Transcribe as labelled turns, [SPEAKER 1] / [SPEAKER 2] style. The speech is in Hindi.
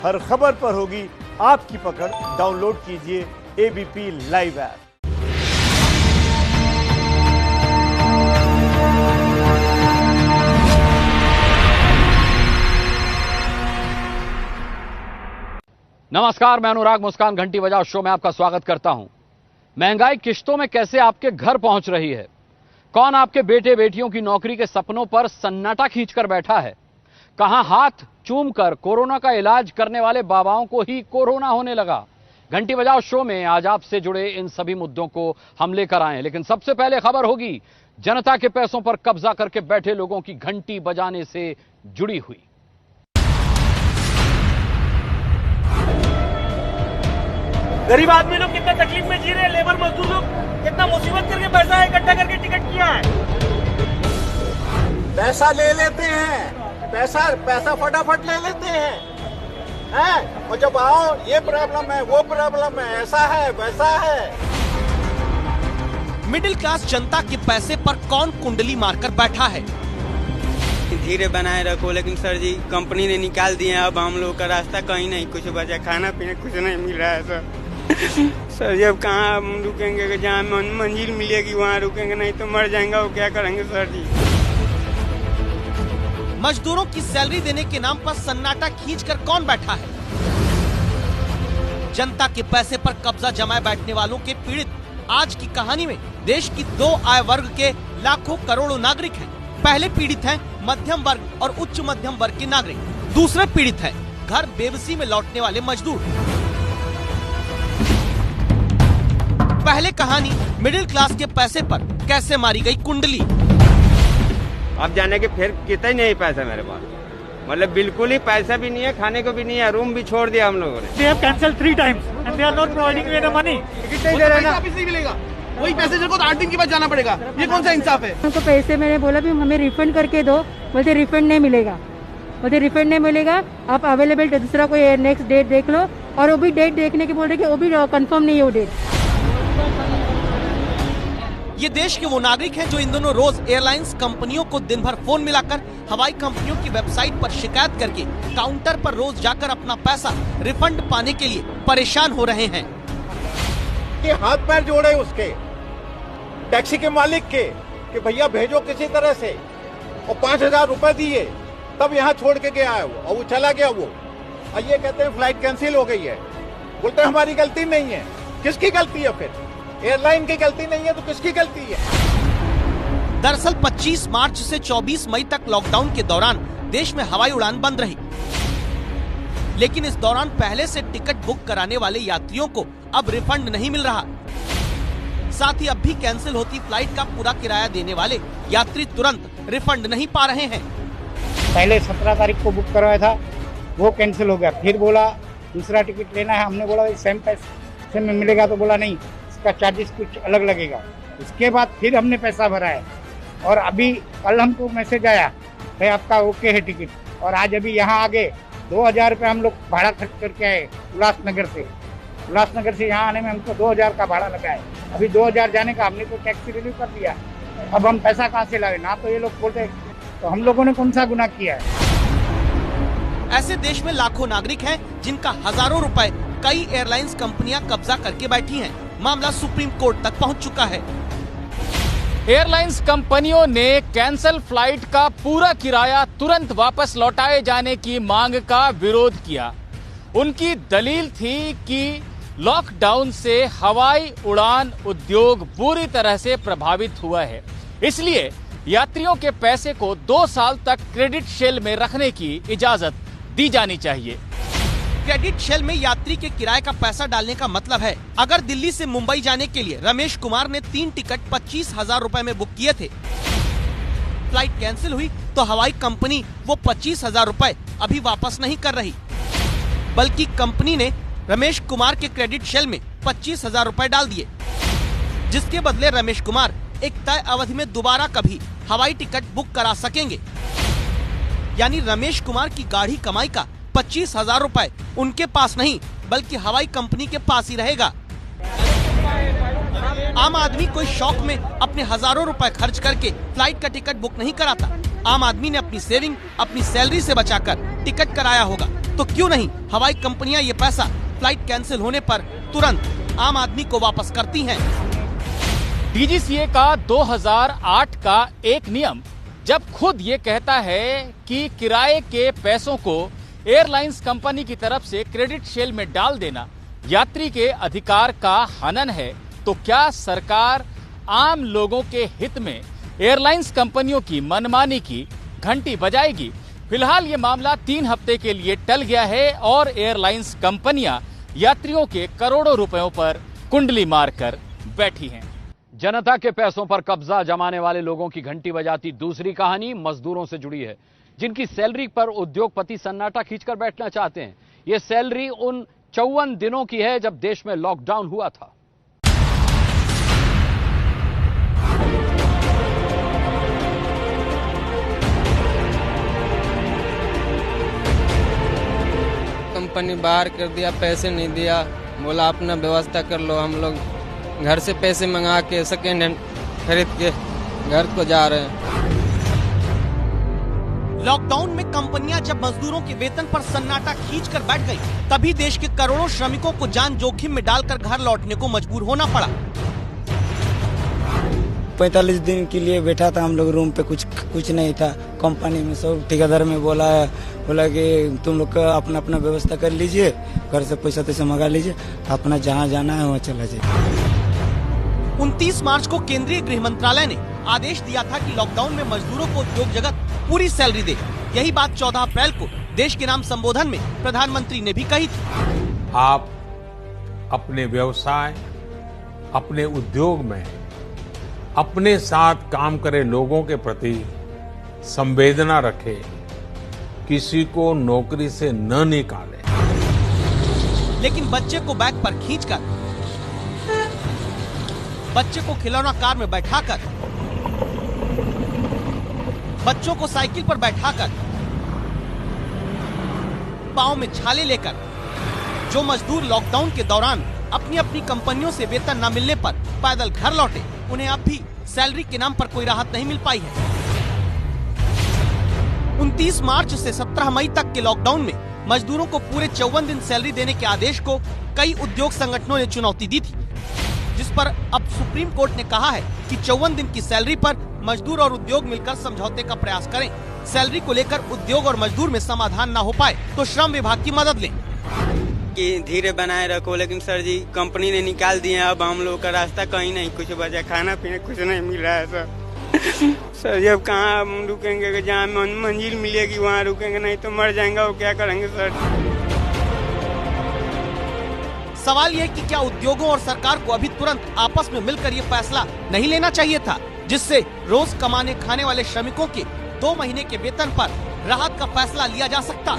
[SPEAKER 1] हर खबर पर होगी आपकी पकड़। डाउनलोड कीजिए एबीपी लाइव ऐप।
[SPEAKER 2] नमस्कार, मैं अनुराग मुस्कान घंटी बजाओ शो में आपका स्वागत करता हूं। महंगाई किश्तों में कैसे आपके घर पहुंच रही है? कौन आपके बेटे बेटियों की नौकरी के सपनों पर सन्नाटा खींचकर बैठा है? कहां हाथ चूमकर कोरोना का इलाज करने वाले बाबाओं को ही कोरोना होने लगा? घंटी बजाओ शो में आज आपसे जुड़े इन सभी मुद्दों को हम लेकर आए, लेकिन सबसे पहले खबर होगी जनता के पैसों पर कब्जा करके बैठे लोगों की घंटी बजाने से जुड़ी हुई।
[SPEAKER 3] गरीब आदमी लोग कितना तकलीफ में जी रहे हैं, लेबर मजदूर लोग कितना मुसीबत करके पैसा इकट्ठा करके टिकट किया है।
[SPEAKER 4] पैसा ले लेते हैं, पैसा फटाफट ले लेते हैं, और जब आओ ये प्रॉब्लम है, वो प्रॉब्लम है, ऐसा है वैसा है।
[SPEAKER 5] मिडिल क्लास जनता के पैसे पर कौन कुंडली मारकर बैठा है?
[SPEAKER 6] धीरे बनाए रखो, लेकिन सर जी कंपनी ने निकाल दिए, अब हम लोग का रास्ता कहीं नहीं कुछ बचा, खाना पीना कुछ नहीं मिल रहा है सर। सर जी अब कहाँ हम रुकेंगे? जहाँ मंजिल मिलेगी वहाँ रुकेंगे, नहीं तो मर जाएंगे। वो क्या करेंगे सर जी?
[SPEAKER 5] मजदूरों की सैलरी देने के नाम पर सन्नाटा खींचकर कौन बैठा है? जनता के पैसे पर कब्जा जमाए बैठने वालों के पीड़ित आज की कहानी में देश की दो आय वर्ग के लाखों करोड़ों नागरिक हैं। पहले पीड़ित हैं मध्यम वर्ग और उच्च मध्यम वर्ग के नागरिक, दूसरे पीड़ित हैं घर बेबसी में लौटने वाले मजदूर। पहले कहानी मिडिल क्लास के पैसे पर कैसे मारी गई कुंडली।
[SPEAKER 6] अब जाने के फिर कितना नहीं पैसा मेरे पास, मतलब बिल्कुल ही पैसा भी नहीं है, खाने को भी नहीं है, रूम भी छोड़ दिया हम लोगों ने।
[SPEAKER 3] They have cancelled 3 times and they are not providing me the money.
[SPEAKER 4] नहीं दे रहे ना, वापस नहीं मिलेगा। वही पैसेंजर को तो 8 दिन के बाद जाना पड़ेगा। ये कौन सा इंसाफ है?
[SPEAKER 7] उनको पैसे मैंने बोला भी हमें रिफंड करके दो, बोलते रिफंड नहीं मिलेगा, आप अवेलेबल दूसरा कोई नेक्स्ट डेट देख लो, और वो भी डेट देखने के बोल रहे कि वो भी कंफर्म नहीं है वो डेट।
[SPEAKER 5] ये देश के वो नागरिक हैं जो इन दोनों रोज एयरलाइंस कंपनियों को दिन भर फोन मिलाकर हवाई कंपनियों की वेबसाइट पर शिकायत करके काउंटर पर रोज जाकर अपना पैसा रिफंड पाने के लिए परेशान हो रहे हैं।
[SPEAKER 4] ये हाथ पैर जोड़े उसके टैक्सी के मालिक के कि भैया भेजो किसी तरह से, और 5000 रुपए दिए तब यहाँ छोड़ के गया है वो, और वो चला गया वो। और ये कहते हैं फ्लाइट कैंसिल हो गई है, बोलते हैं हमारी गलती नहीं है। किसकी गलती है फिर? एयरलाइन की गलती नहीं है तो किसकी गलती है?
[SPEAKER 5] दरअसल 25 मार्च से 24 मई तक लॉकडाउन के दौरान देश में हवाई उड़ान बंद रही, लेकिन इस दौरान पहले से टिकट बुक कराने वाले यात्रियों को अब रिफंड नहीं मिल रहा। साथ ही अब भी कैंसिल होती फ्लाइट का पूरा किराया देने वाले यात्री तुरंत रिफंड नहीं पा रहे हैं।
[SPEAKER 8] पहले 17 तारीख को बुक करवाया था, वो कैंसिल हो गया। फिर बोला दूसरा टिकट लेना है, हमने बोला सेम पैसे में मिलेगा, तो बोला नहीं, इसका चार्जेस कुछ अलग लगेगा। उसके बाद फिर हमने पैसा भरा है, और अभी कल हमको मैसेज आया भाई आपका ओके है टिकट, और आज अभी यहाँ आगे 2000 रुपये हम लोग भाड़ा खर्च करके आए उल्लासनगर से यहाँ आने में हमको 2000 का भाड़ा लगा है। अभी 2000 जाने का हमने तो टैक्सी रिलीव कर दिया, अब हम पैसा कहाँ से लाए? ना तो ये लोग बोलते, तो हम लोगों ने कौन सा गुनाह किया है?
[SPEAKER 5] ऐसे देश में लाखों नागरिक हैं जिनका हजारों रुपए कई एयरलाइंस कंपनियां कब्जा करके बैठी हैं। मामला सुप्रीम कोर्ट तक पहुंच चुका है।
[SPEAKER 9] एयरलाइंस कंपनियों ने कैंसल फ्लाइट का पूरा किराया तुरंत वापस लौटाए जाने की मांग का विरोध किया। उनकी दलील थी कि लॉकडाउन से हवाई उड़ान उद्योग बुरी तरह से प्रभावित हुआ है, इसलिए यात्रियों के पैसे को 2 साल तक क्रेडिट शेल में रखने की इजाजत दी जानी चाहिए।
[SPEAKER 5] क्रेडिट शेल में यात्री के किराए का पैसा डालने का मतलब है, अगर दिल्ली से मुंबई जाने के लिए रमेश कुमार ने 3 टिकट 25,000 रुपए में बुक किए थे, फ्लाइट कैंसिल हुई तो हवाई कंपनी वो 25,000 रुपए अभी वापस नहीं कर रही, बल्कि कंपनी ने रमेश कुमार के क्रेडिट शेल में 25,000 रुपए डाल दिए, जिसके बदले रमेश कुमार एक तय अवधि में दोबारा कभी हवाई टिकट बुक करा सकेंगे। यानी रमेश कुमार की गाढ़ी कमाई का 25,000 रुपए उनके पास नहीं बल्कि हवाई कंपनी के पास ही रहेगा। आम आदमी कोई शौक में अपने हजारों रुपए खर्च करके फ्लाइट का टिकट बुक नहीं कराता। आम आदमी ने अपनी सेविंग अपनी सैलरी से बचाकर टिकट कराया होगा, तो क्यों नहीं हवाई कंपनियां ये पैसा फ्लाइट कैंसिल होने पर तुरंत आम आदमी को वापस करती हैं।
[SPEAKER 9] डीजीसीए का 2008 का एक नियम जब खुद ये कहता है कि किराए के पैसों को एयरलाइंस कंपनी की तरफ से क्रेडिट शेल में डाल देना यात्री के अधिकार का हनन है, तो क्या सरकार आम लोगों के हित में एयरलाइंस कंपनियों की मनमानी की घंटी बजाएगी? फिलहाल ये मामला 3 हफ्ते के लिए टल गया है और एयरलाइंस कंपनियां यात्रियों के करोड़ों रुपयों पर कुंडली मारकर बैठी हैं।
[SPEAKER 2] जनता के पैसों पर कब्जा जमाने वाले लोगों की घंटी बजाती दूसरी कहानी मजदूरों से जुड़ी है, जिनकी सैलरी पर उद्योगपति सन्नाटा खींचकर बैठना चाहते हैं। यह सैलरी उन 54 दिनों की है जब देश में लॉकडाउन हुआ था।
[SPEAKER 6] कंपनी बाहर कर दिया, पैसे नहीं दिया, बोला अपना व्यवस्था कर लो। हम लोग घर से पैसे मंगा के सेकेंड हैंड खरीद के घर को जा रहे हैं।
[SPEAKER 5] लॉकडाउन में कंपनियां जब मजदूरों के वेतन पर सन्नाटा खींचकर बैठ गई, तभी देश के करोड़ों श्रमिकों को जान जोखिम में डालकर घर लौटने को मजबूर होना पड़ा।
[SPEAKER 6] 45 दिन के लिए बैठा था हम लोग रूम पे, कुछ नहीं था। कंपनी में सब ठेकेदार में बोला कि तुम लोग का अपना अपना व्यवस्था कर लीजिए, घर से पैसा तैसा मंगा लीजिए, अपना जहाँ जाना है वहाँ चला जाए।
[SPEAKER 5] 29 मार्च को केंद्रीय गृह मंत्रालय ने आदेश दिया था कि लॉकडाउन में मजदूरों को उद्योग जगत पूरी सैलरी दे। यही बात 14 अप्रैल को देश के नाम संबोधन में प्रधानमंत्री ने भी कही थी।
[SPEAKER 10] आप अपने व्यवसाय, अपने उद्योग में अपने साथ काम करे लोगों के प्रति संवेदना रखें, किसी को नौकरी से न निकालें।
[SPEAKER 5] लेकिन बच्चे को बैग पर खींचकर, बच्चे को खिलौना कार में बैठाकर, बच्चों को साइकिल पर बैठाकर, पांव में छाले लेकर जो मजदूर लॉकडाउन के दौरान अपनी अपनी कंपनियों से वेतन न मिलने पर पैदल घर लौटे, उन्हें अब भी सैलरी के नाम पर कोई राहत नहीं मिल पाई है। 29 मार्च से 17 मई तक के लॉकडाउन में मजदूरों को पूरे 54 दिन सैलरी देने के आदेश को कई उद्योग संगठनों ने चुनौती दी थी, जिस पर अब सुप्रीम कोर्ट ने कहा है कि 54 दिन की सैलरी पर मजदूर और उद्योग मिलकर समझौते का प्रयास करें। सैलरी को लेकर उद्योग और मजदूर में समाधान न हो पाए तो श्रम विभाग की मदद लें।
[SPEAKER 6] कि धीरे बनाए रखो, लेकिन सर जी कंपनी ने निकाल दिए, अब हम लोग का रास्ता कहीं नहीं कुछ बचा, खाना पीना कुछ नहीं मिल रहा है सर। सर जी अब कहाँ हम रुकेंगे, जहाँ मंजिल मिलेगी वहाँ रुकेंगे, नहीं तो मर जाएंगे और क्या करेंगे सर।
[SPEAKER 5] सवाल यह है कि क्या उद्योगों और सरकार को अभी तुरंत आपस में मिलकर ये फैसला नहीं लेना चाहिए था, जिससे रोज कमाने खाने वाले श्रमिकों के 2 महीने के वेतन पर राहत का फैसला लिया जा सकता।